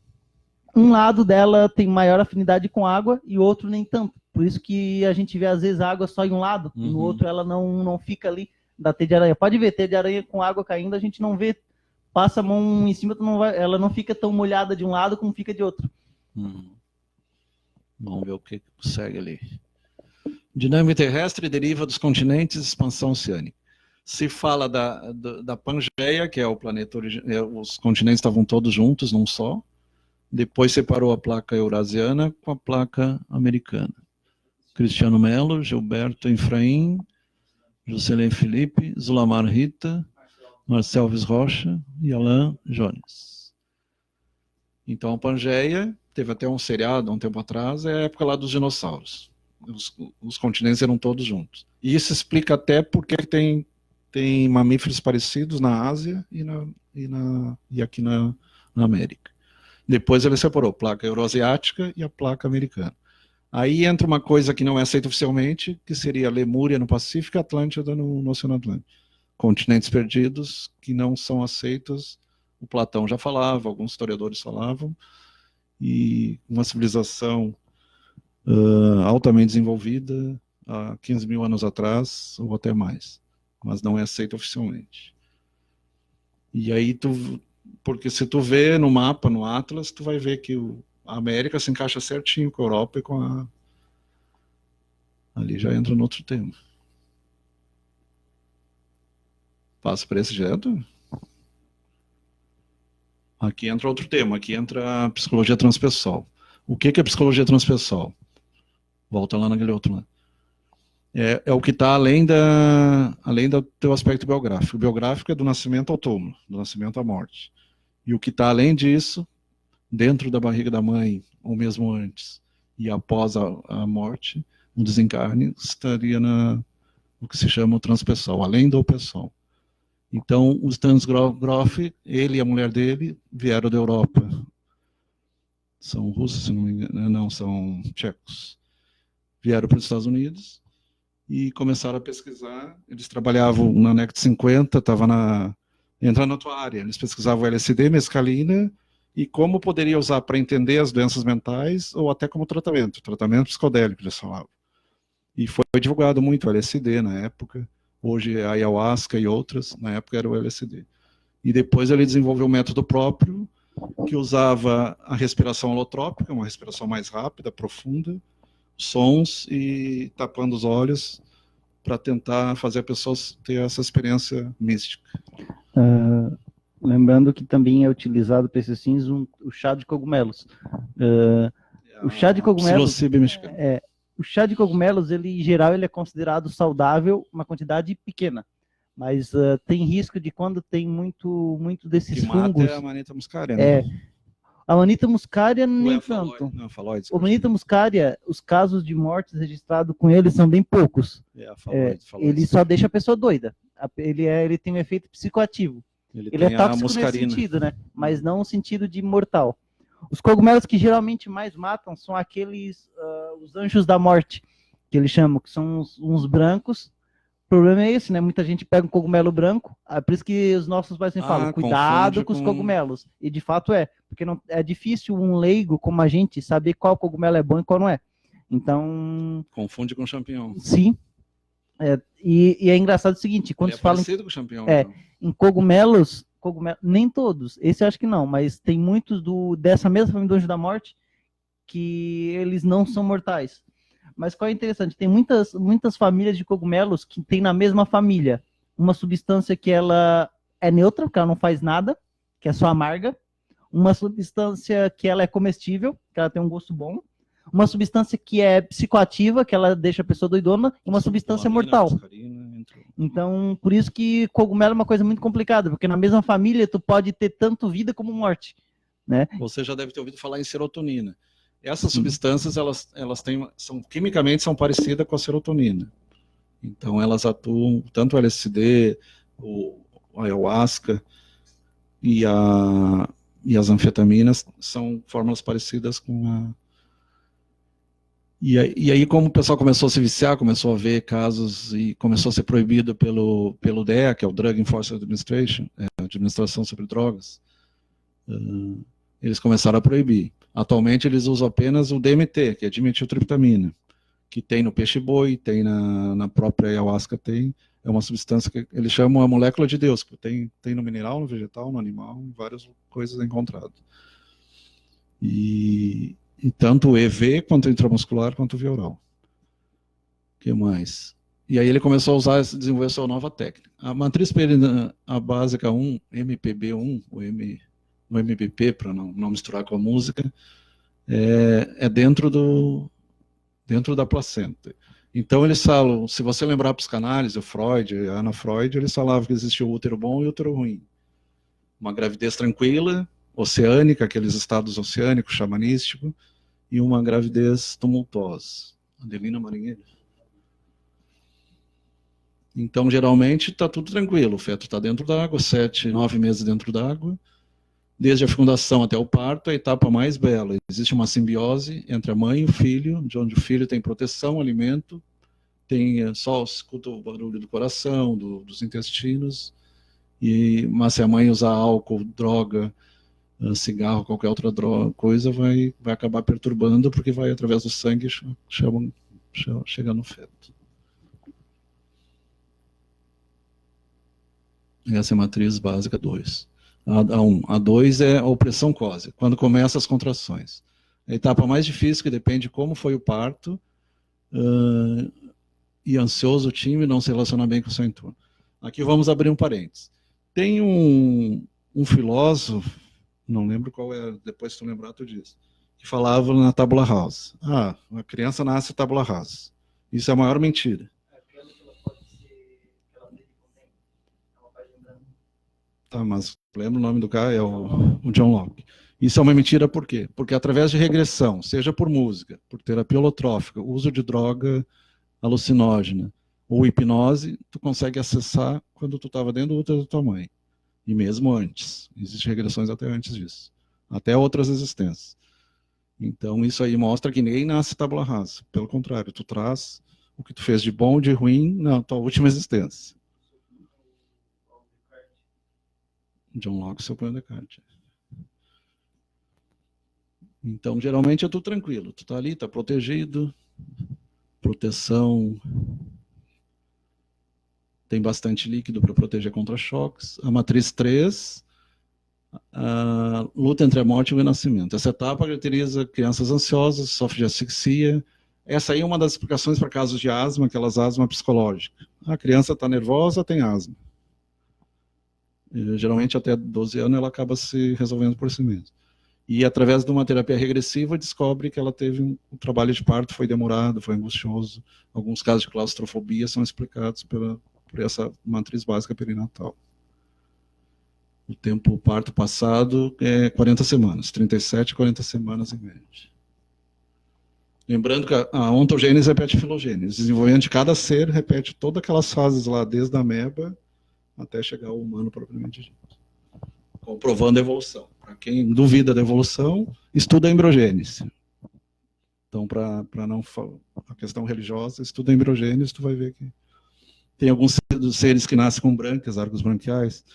um lado dela tem maior afinidade com água e o outro nem tanto. Por isso que a gente vê, às vezes, a água só em um lado, e no outro ela não fica ali da teia de aranha. Pode ver, teia de aranha com água caindo, a gente não vê, passa a mão em cima, ela não fica tão molhada de um lado como fica de outro.
Vamos ver o que segue ali. Dinâmica terrestre deriva dos continentes, expansão oceânica. Se fala da Pangeia, que é o planeta original, os continentes estavam todos juntos num só. Depois separou a placa eurasiana com a placa americana. Cristiano Melo, Gilberto Efraim, Juscelin Felipe, Zulamar Rita, Marcel Alves Rocha e Alain Jones. Então a Pangeia, teve até um seriado há um tempo atrás, é a época lá dos dinossauros. Os continentes eram todos juntos. E isso explica até porque tem mamíferos parecidos na Ásia e aqui na América. Depois ele separou a placa euroasiática e a placa americana. Aí entra uma coisa que não é aceita oficialmente, que seria Lemúria no Pacífico e Atlântida no Oceano Atlântico. Continentes perdidos que não são aceitos. O Platão já falava, alguns historiadores falavam, e uma civilização altamente desenvolvida há 15 mil anos atrás, ou até mais, mas não é aceita oficialmente. E aí porque se tu vê no mapa, no Atlas, tu vai ver que a América se encaixa certinho com a Europa e com a... Ali já entra no outro tema. Passa para esse direto? Aqui entra outro tema, aqui entra a psicologia transpessoal. O que é psicologia transpessoal? Volta lá naquele outro lá. É o que está além do teu aspecto biográfico. O biográfico é do nascimento ao túmulo, do nascimento à morte. E o que está além disso, dentro da barriga da mãe, ou mesmo antes, e após a morte, o desencarne, estaria no que se chama o transpessoal, além do pessoal. Então, o Stans Grof, ele e a mulher dele, vieram da Europa. São russos, se não me engano, não, são tchecos. Vieram para os Estados Unidos e começaram a pesquisar. Eles trabalhavam na década de 50, entrando na tua área. Eles pesquisavam LSD, mescalina, e como poderia usar para entender as doenças mentais, ou até como tratamento psicodélico, eles falavam. E foi divulgado muito o LSD na época, hoje é a ayahuasca e outras, na época era o LSD. E depois ele desenvolveu um método próprio, que usava a respiração holotrópica, uma respiração mais rápida, profunda, sons e tapando os olhos, para tentar fazer a pessoa ter essa experiência mística.
Lembrando que também é utilizado para esses fins o chá de cogumelos. O chá de cogumelos, o chá de cogumelos, ele em geral ele é considerado saudável, uma quantidade pequena, mas tem risco de quando tem muito desses fungos.
É a Amanita muscaria, né?
A Amanita muscaria nem tanto.
A
Amanita muscaria, os casos de mortes registrados com ele são bem poucos. Ele só deixa a pessoa doida. Ele tem um efeito psicoativo. Ele é tóxico nesse sentido, né? Mas não no sentido de mortal. Os cogumelos que geralmente mais matam são aqueles, os anjos da morte, que eles chamam, que são uns brancos. O problema é esse, né? Muita gente pega um cogumelo branco, por isso que os nossos pais sempre falam, cuidado com os cogumelos. E de fato porque não, é difícil um leigo como a gente saber qual cogumelo é bom e qual não é. Então...
Confunde com champignon.
Sim. E é engraçado o seguinte, quando se fala...
parecido com champignon.
Em cogumelos, nem todos, esse eu acho que não, mas tem muitos dessa mesma família do Anjo da Morte que eles não são mortais. Mas qual é interessante? Tem muitas famílias de cogumelos que tem na mesma família uma substância que ela é neutra, que ela não faz nada, que é só amarga, uma substância que ela é comestível, que ela tem um gosto bom, uma substância que é psicoativa, que ela deixa a pessoa doidona, e uma substância mortal. Então, por isso que cogumelo é uma coisa muito complicada, porque na mesma família tu pode ter tanto vida como morte, né?
Você já deve ter ouvido falar em serotonina. Essas substâncias, quimicamente são parecidas com a serotonina. Então, elas atuam, tanto o LSD, o ayahuasca e as anfetaminas são fórmulas parecidas com a... E aí, como o pessoal começou a se viciar, começou a ver casos e começou a ser proibido pelo DEA, que é o Drug Enforcement Administration, a Administração sobre Drogas, eles começaram a proibir. Atualmente, eles usam apenas o DMT, que é dimetiltriptamina, que tem no peixe-boi, tem na própria ayahuasca, é uma substância que eles chamam a molécula de Deus, que tem no mineral, no vegetal, no animal, em várias coisas encontradas. E tanto o EV, quanto o intramuscular, quanto o via oral. O que mais? E aí ele começou a desenvolver sua nova técnica. A matriz perina, a básica 1, MPB1, o MBP, para não misturar com a música, é dentro da placenta. Então eles falam, se você lembrar psicanálise, o Freud, a Ana Freud, eles falavam que existia o útero bom e o útero ruim. Uma gravidez tranquila, oceânica, aqueles estados oceânicos, xamanísticos, e uma gravidez tumultuosa. Adelina Marinheiro. Então, geralmente, está tudo tranquilo. O feto está dentro d'água, 7, 9 meses dentro d'água. Desde a fecundação até o parto, a etapa mais bela. Existe uma simbiose entre a mãe e o filho, de onde o filho tem proteção, alimento, só escuta o barulho do coração, dos intestinos, mas se a mãe usar álcool, droga, cigarro, qualquer outra droga, coisa, vai acabar perturbando, porque vai através do sangue chega no feto. Essa é a matriz básica 2. A 2 é a opressão cósea, quando começam as contrações. A etapa mais difícil, que depende de como foi o parto, e ansioso o time, não se relaciona bem com o seu entorno. Aqui vamos abrir um parênteses. Tem um filósofo, não lembro qual é, depois se tu lembrar tu diz, que falava na tabula rasa. A criança nasce tabula rasa. Isso é a maior mentira. Tá, mas lembra o nome do cara? É o John Locke. Isso é uma mentira por quê? Porque através de regressão, seja por música, por terapia holotrófica, uso de droga alucinógena ou hipnose, tu consegue acessar quando tu estava dentro do útero da tua mãe. E mesmo antes. Existem regressões até antes disso. Até outras existências. Então isso aí mostra que ninguém nasce tabula rasa. Pelo contrário, tu traz o que tu fez de bom ou de ruim na tua última existência. John Locke, seu plano Descartes. Então, geralmente é tudo tranquilo. Tu tá ali, tá protegido. Proteção. Tem bastante líquido para proteger contra choques. A matriz 3, a luta entre a morte e o renascimento. Essa etapa caracteriza crianças ansiosas, sofrem de asfixia. Essa aí é uma das explicações para casos de asma, aquelas asma psicológicas. A criança está nervosa, tem asma. Geralmente até 12 anos ela acaba se resolvendo por si mesma. E através de uma terapia regressiva descobre que ela teve um trabalho de parto, foi demorado, foi angustioso. Alguns casos de claustrofobia são explicados por essa matriz básica perinatal. O tempo parto passado é 40 semanas, 37 a 40 semanas em média. Lembrando que a ontogênese repete a filogênese. O desenvolvimento de cada ser repete todas aquelas fases lá, desde a ameba até chegar ao humano propriamente dito. Comprovando a evolução. Para quem duvida da evolução, estuda a embriogênese. Então, para não a questão religiosa, estuda a embriogênese, tu vai ver que tem alguns seres que nascem com brânquias, arcos branquiais,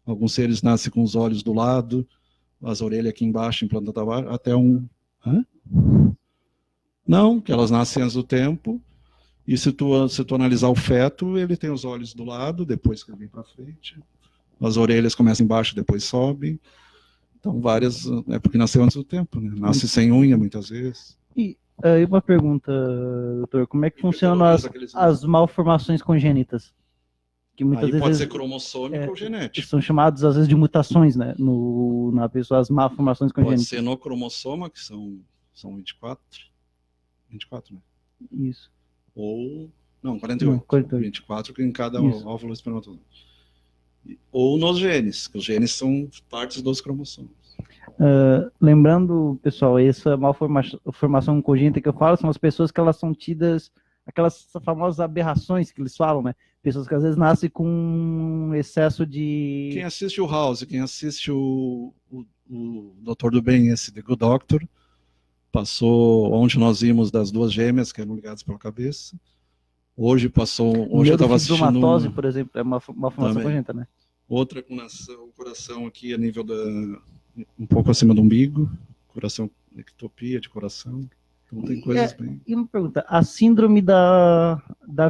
alguns seres nascem com os olhos do lado, as orelhas aqui embaixo, implantada abaixo, até um... Hã? Não, que elas nascem antes do tempo, e se tu analisar o feto, ele tem os olhos do lado, depois que ele vem para frente, as orelhas começam embaixo, depois sobem. Então, várias... É porque nasceu antes do tempo, né? Nasce sem unha, muitas vezes.
E uma pergunta, doutor. Como é que funcionam as malformações congênitas? Que muitas vezes
pode ser cromossômico ou genético.
São chamados, às vezes, de mutações, né? Na pessoa, as malformações congênitas.
Pode ser no cromossoma, que são 24. 24, né?
Isso.
Ou... Não, 48.
Não, 48.
24 em cada óvulo espermatozoide. Ou nos genes, que os genes são partes dos cromossomos.
Lembrando, pessoal, essa malformação congênita que eu falo são as pessoas que elas são tidas, aquelas famosas aberrações que eles falam, né? Pessoas que às vezes nascem com um excesso de...
Quem assiste o House, quem assiste o Doutor do Bem, esse The Good Doctor, passou onde nós vimos das duas gêmeas que eram ligadas pela cabeça. Hoje eu estava assistindo...
por exemplo, é uma malformação congênita, né?
Outra com o coração aqui a nível um pouco acima do umbigo, coração, ectopia de coração. Então tem coisas bem...
E uma pergunta, a síndrome da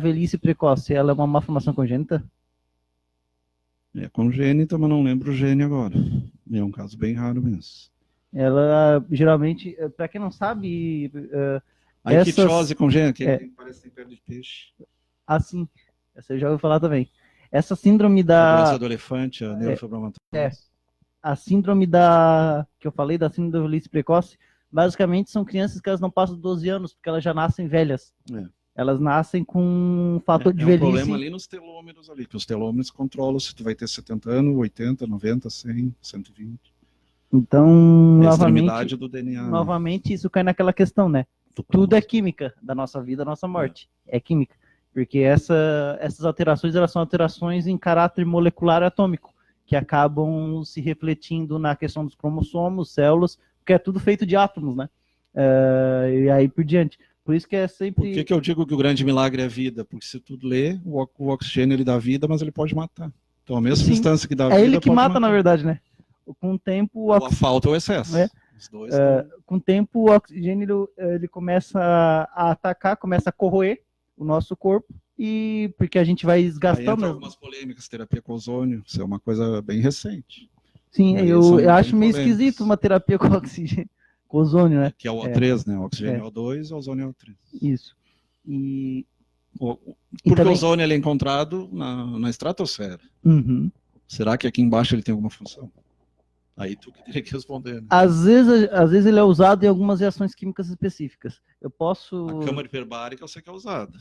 velhice precoce, ela é uma malformação congênita?
É congênita, mas não lembro o gene agora. É um caso bem raro mesmo.
Ela, geralmente, para quem não sabe...
a ictiose congênita, que parece que tem perna de peixe.
Ah, sim. Essa eu já ouvi falar também. Essa síndrome da...
A doença do elefante, a neurofibromatose.
A síndrome que eu falei, da síndrome da velhice precoce, basicamente são crianças que elas não passam 12 anos, porque elas já nascem velhas. Elas nascem com um fator de
um
velhice.
problema ali nos telômeros ali, que os telômeros controlam se tu vai ter 70 anos, 80, 90, 100, 120.
Então,
a extremidade do DNA.
Novamente, isso cai naquela questão, né? Tudo é química da nossa vida, da nossa morte. É química. Porque essas alterações, elas são alterações em caráter molecular atômico, que acabam se refletindo na questão dos cromossomos, células, porque é tudo feito de átomos, né? E aí por diante. Por isso que é sempre...
Por que eu digo que o grande milagre é a vida? Porque se tu lê, o oxigênio ele dá vida, mas ele pode matar. Então a mesma substância que dá vida
é ele que
pode
mata,
matar.
na verdade, né? Com o tempo...
Ou a falta ou o excesso. Os dois
com o tempo, o oxigênio ele começa a atacar, começa a corroer o nosso corpo, e porque a gente vai desgastando.
Aí entra algumas polêmicas, terapia com ozônio, isso é uma coisa bem recente.
Sim, eu acho meio esquisito uma terapia com oxigênio, com ozônio, né?
Que é o O3, né? O oxigênio é O2 e o ozônio é O3.
Isso.
Porque também... o ozônio ele é encontrado na estratosfera.
Uhum.
Será que aqui embaixo ele tem alguma função? Aí tu que teria que responder. Né?
Às vezes ele é usado em algumas reações químicas específicas. Eu posso...
A câmara hiperbárica eu sei que é usada.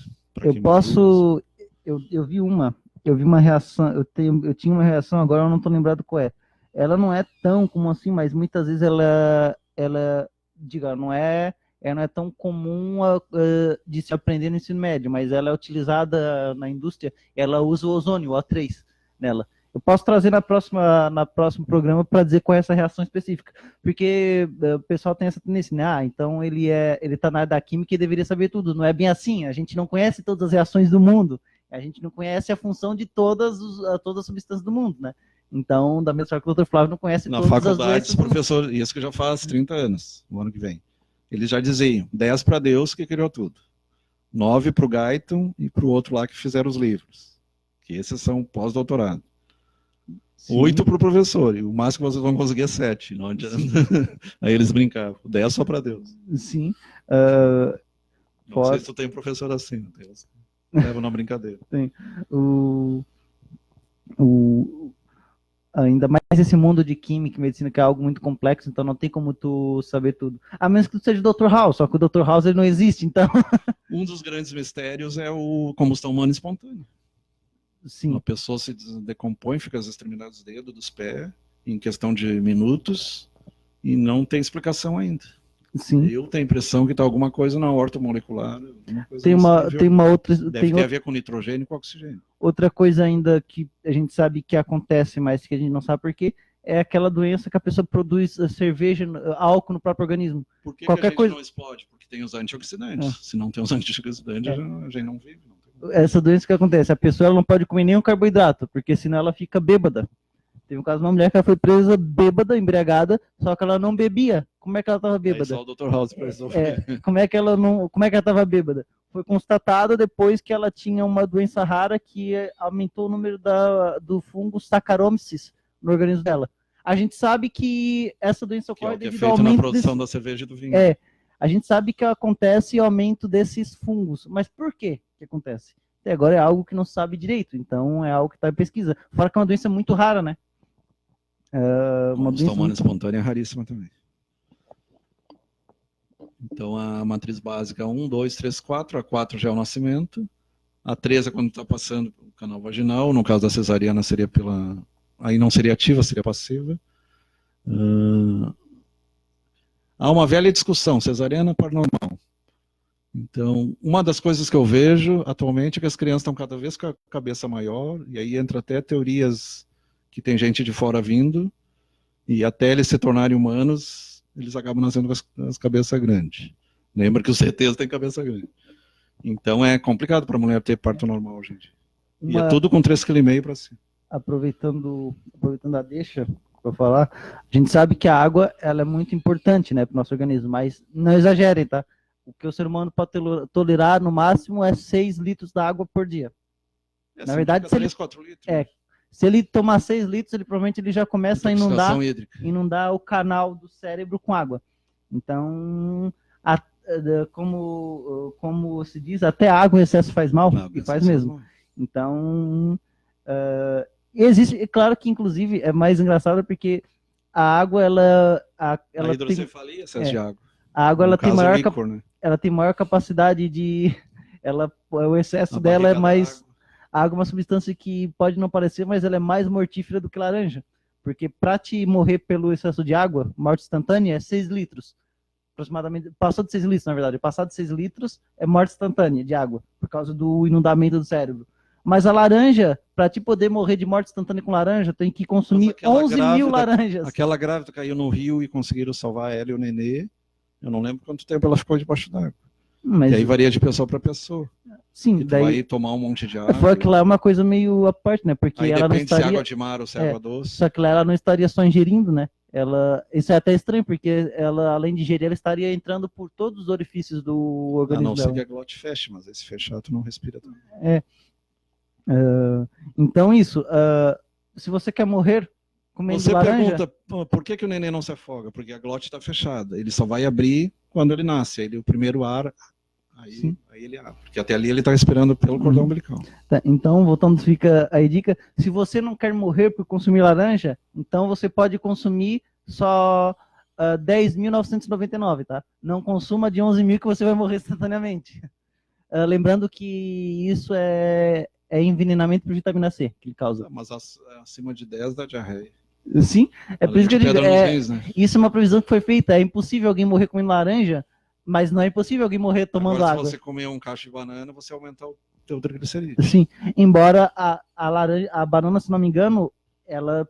Eu vi uma reação, eu tinha uma reação, agora eu não estou lembrado qual é. Ela não é tão comum assim, mas muitas vezes ela não é tão comum de se aprender no ensino médio, mas ela é utilizada na indústria, ela usa o ozônio, o O3, nela. Eu posso trazer na próximo programa para dizer qual é essa reação específica, porque o pessoal tem essa tendência, né? Então ele está na área da química e deveria saber tudo. Não é bem assim, a gente não conhece todas as reações do mundo, a gente não conhece a função de todas as substâncias do mundo, né? Então, da mesma forma que o Dr. Flávio não conhece todas as doenças. Na faculdade,
professor, isso que já faz 30 anos, no ano que vem, eles já diziam, 10 para Deus que criou tudo, 9 para o Guyton e para o outro lá que fizeram os livros, que esses são pós-doutorado. 8 para o professor, e o máximo que vocês vão conseguir é 7. Não adianta. Aí eles brincavam, 10 só para Deus.
Sim.
Não sei se tu tem professor assim, leva na brincadeira.
Tem. Ainda mais esse mundo de química e medicina, que é algo muito complexo, então não tem como tu saber tudo. A menos que tu seja o Dr. House, só que o Dr. House ele não existe, então...
Um dos grandes mistérios é o combustão humana espontânea.
Sim.
Uma pessoa se decompõe, fica as extremidades dos dedos, dos pés, em questão de minutos, e não tem explicação ainda.
Sim.
Eu tenho a impressão que está alguma coisa na horta molecular.
Tem uma outra...
Deve ter a ver com nitrogênio e com oxigênio.
Outra coisa ainda que a gente sabe que acontece, mas que a gente não sabe por quê, é aquela doença que a pessoa produz cerveja, álcool no próprio organismo.
Por que a gente não explode? Porque tem os antioxidantes. Se não tem os antioxidantes, a gente não vive.
Essa doença que acontece, a pessoa ela não pode comer nenhum carboidrato, porque senão ela fica bêbada. Teve um caso de uma mulher que ela foi presa bêbada, embriagada, só que ela não bebia. Como é que ela estava bêbada?
Só o Dr. House
como é que ela estava bêbada? Foi constatado depois que ela tinha uma doença rara que aumentou o número do fungo Saccharomyces no organismo dela. A gente sabe que essa doença ocorre
devido ao aumento na produção da cerveja e do vinho.
A gente sabe que acontece o aumento desses fungos, mas por quê que acontece? Até agora é algo que não se sabe direito, então é algo que está em pesquisa. Fora que é uma doença muito rara, né?
Uma doença humana espontânea é raríssima também. Então a matriz básica é 1, 2, 3, 4. A 4 já é o nascimento. A 3 é quando está passando pelo canal vaginal. No caso da cesariana seria pela... Aí não seria ativa, seria passiva. Há uma velha discussão, cesariana para normal. Então, uma das coisas que eu vejo atualmente é que as crianças estão cada vez com a cabeça maior, e aí entra até teorias que tem gente de fora vindo, e até eles se tornarem humanos, eles acabam nascendo com as cabeças grandes. Lembra que os ETs têm cabeça grande. Então é complicado para a mulher ter parto normal, gente. E é tudo com 3,5 kg para cima.
Aproveitando a deixa para falar, a gente sabe que a água ela é muito importante, né, para o nosso organismo, mas não exagerem, tá? O que o ser humano pode tolerar no máximo é 6 litros da água por dia. Na verdade, se
4 litros.
Se ele tomar 6 litros, ele provavelmente já começa a inundar o canal do cérebro com água. Então, como se diz, até água em excesso faz mal, e faz mesmo. Então, existe, é claro que inclusive é mais engraçado porque a água, a
hidrocefalia, excesso de água.
A água ela tem maior capacidade de O excesso dela é mais... A água é uma substância que pode não parecer, mas ela é mais mortífera do que laranja. Porque para te morrer pelo excesso de água, morte instantânea é 6 litros. Aproximadamente, passou de 6 litros, na verdade. Passado de 6 litros é morte instantânea de água, por causa do inundamento do cérebro. Mas a laranja, para te poder morrer de morte instantânea com laranja, tem que consumir 11 mil laranjas.
Aquela grávida caiu no rio e conseguiram salvar ela e o nenê. Eu não lembro quanto tempo ela ficou debaixo d'água. E aí varia de pessoa para pessoa.
Sim,
e daí vai tomar um monte de água.
Foi que lá é uma coisa meio à parte, né? Porque
aí
ela
depende
não estaria...
se é água de mar ou se é água doce.
Só que lá ela não estaria só ingerindo, né? Isso é até estranho, porque ela, além de ingerir, ela estaria entrando por todos os orifícios do organismo
não
dela.
sei que a glote feche, mas esse fechado tu não respira também.
Então isso, se você quer morrer comendo
você
laranja...
Você pergunta, por que o neném não se afoga? Porque a glote está fechada. Ele só vai abrir quando ele nasce. O primeiro ar... Aí ele abre, porque até ali ele está esperando pelo cordão umbilical.
Tá, então, voltando, fica aí a dica. Se você não quer morrer por consumir laranja, então você pode consumir só 10.999, tá? Não consuma de 11.000 que você vai morrer instantaneamente. Lembrando que isso é envenenamento por vitamina C que ele causa.
Mas acima de 10 dá diarreia.
Sim, é por isso que eu digo,
rins, né?
Isso é uma previsão que foi feita. É impossível alguém morrer comendo laranja, mas não é impossível alguém morrer tomando água.
Se você comer um cacho de banana, você aumenta o teu triglicerídeo.
Sim, embora a banana, se não me engano,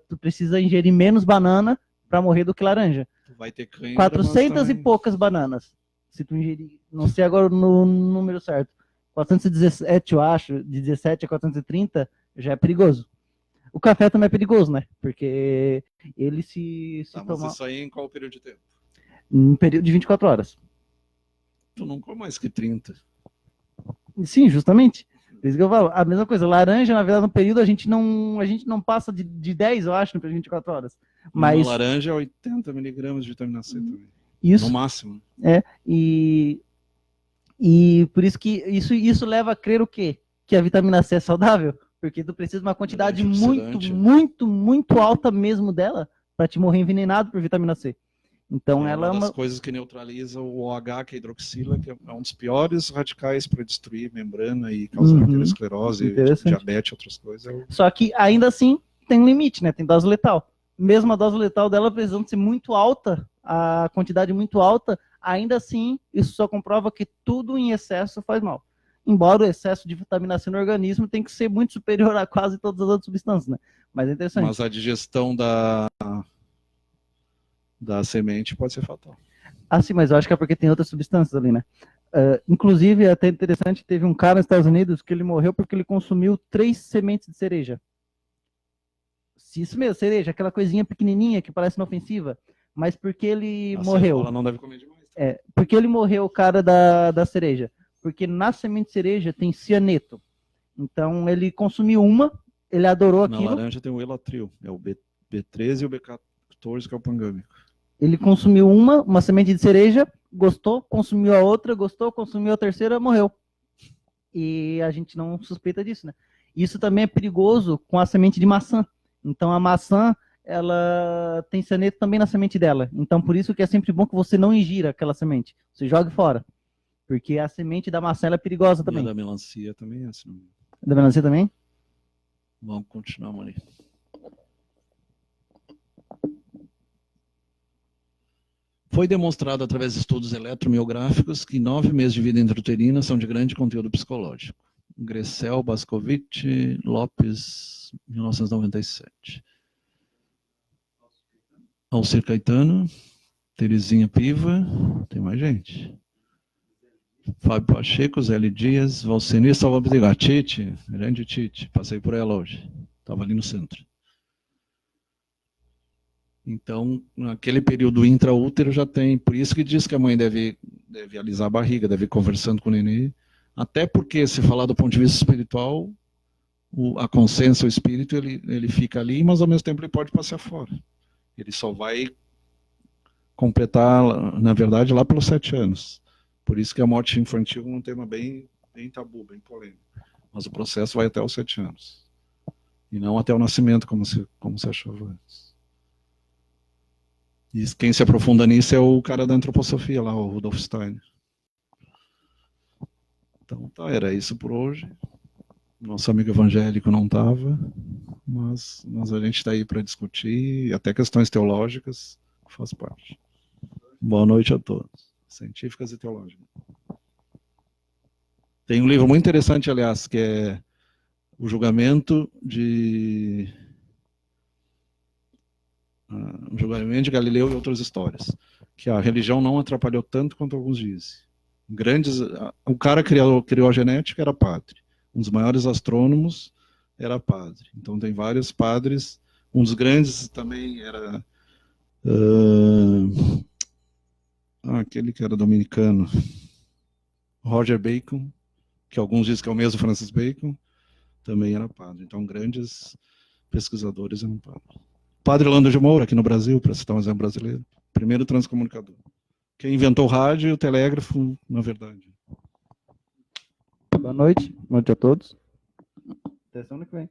tu precisa ingerir menos banana para morrer do que laranja.
Tu vai ter cãibra,
400 e poucas bananas. Se tu ingerir, não sei agora no número certo. 417, eu acho, de 17 a 430, já é perigoso. O café também é perigoso, né? Porque ele se tomar...
Mas isso aí em qual período de tempo?
Em período de 24 horas.
Tu não come mais que 30.
Sim, justamente. Por isso que eu falo. A mesma coisa, laranja, na verdade, no período a gente não passa de 10, eu acho, no período de 24 horas. Mas...
Uma laranja é 80 miligramas de vitamina C também.
Isso.
No máximo.
E por isso que isso leva a crer o quê? Que a vitamina C é saudável? Porque tu precisa de uma quantidade muito alta mesmo dela para te morrer envenenado por vitamina C. Então ela é
uma das coisas que neutraliza o OH, que é a hidroxila, que é um dos piores radicais para destruir membrana e causar arteriosclerose, diabetes, outras coisas. Só
que ainda assim tem um limite, né? Tem dose letal. Mesmo a dose letal dela precisando ser muito alta, a quantidade muito alta, ainda assim isso só comprova que tudo em excesso faz mal. Embora o excesso de vitamina C no organismo tem que ser muito superior a quase todas as outras substâncias, né? Mas é interessante.
Mas a digestão da semente pode ser fatal.
Sim, mas eu acho que é porque tem outras substâncias ali, né? Inclusive, é até interessante, teve um cara nos Estados Unidos que ele morreu porque ele consumiu 3 sementes de cereja. Isso mesmo, cereja, aquela coisinha pequenininha que parece inofensiva, mas porque ele morreu.
Ela não deve comer demais.
Porque ele morreu, o cara da cereja. Porque na semente de cereja tem cianeto. Então, ele consumiu uma, ele adorou aquilo.
Na laranja tem o elatril, é o B13 e o B14, que é o pangâmico.
Ele consumiu uma semente de cereja, gostou, consumiu a outra, gostou, consumiu a terceira, morreu. E a gente não suspeita disso, né? Isso também é perigoso com a semente de maçã. Então a maçã, ela tem cianeto também na semente dela. Então por isso que é sempre bom que você não ingira aquela semente. Você jogue fora. Porque a semente da maçã ela é perigosa também.
E a da melancia também é assim.
Da melancia também?
Vamos continuar, Mari. Foi demonstrado através de estudos eletromiográficos que 9 meses de vida intrauterina são de grande conteúdo psicológico. Gressel, Bascovitch, Lopes, 1997. Alcir Caetano, Terezinha Piva, tem mais gente. Fábio Pacheco, Zé L. Dias, Valcenir Salva-Brigar, Tite, grande Tite, passei por ela hoje, estava ali no centro. Então, naquele período intraútero já tem, por isso que diz que a mãe deve alisar a barriga, deve ir conversando com o nenê, até porque, se falar do ponto de vista espiritual, a consciência, o espírito, ele fica ali, mas ao mesmo tempo ele pode passar fora. Ele só vai completar, na verdade, lá pelos 7 anos. Por isso que a morte infantil é um tema bem tabu, bem polêmico. Mas o processo vai até os 7 anos. E não até o nascimento, como se achava antes. E quem se aprofunda nisso é o cara da antroposofia lá, o Rudolf Steiner. Então tá, era isso por hoje. Nosso amigo evangélico não estava, mas a gente está aí para discutir, até questões teológicas, faz parte. Boa noite a todos, científicas e teológicas. Tem um livro muito interessante, aliás, que é O Julgamento de Galileu e Outras Histórias, que a religião não atrapalhou tanto quanto alguns dizem. O cara criou a genética, era padre. Um dos maiores astrônomos era padre. Então tem vários padres. Um dos grandes também era aquele que era dominicano, Roger Bacon, que alguns dizem que é o mesmo Francis Bacon, também era padre. Então grandes pesquisadores eram padres. Padre Orlando de Moura, aqui no Brasil, para citar um exemplo brasileiro, primeiro transcomunicador. Quem inventou o rádio e o telégrafo, na verdade.
Boa noite a todos. Até semana que vem.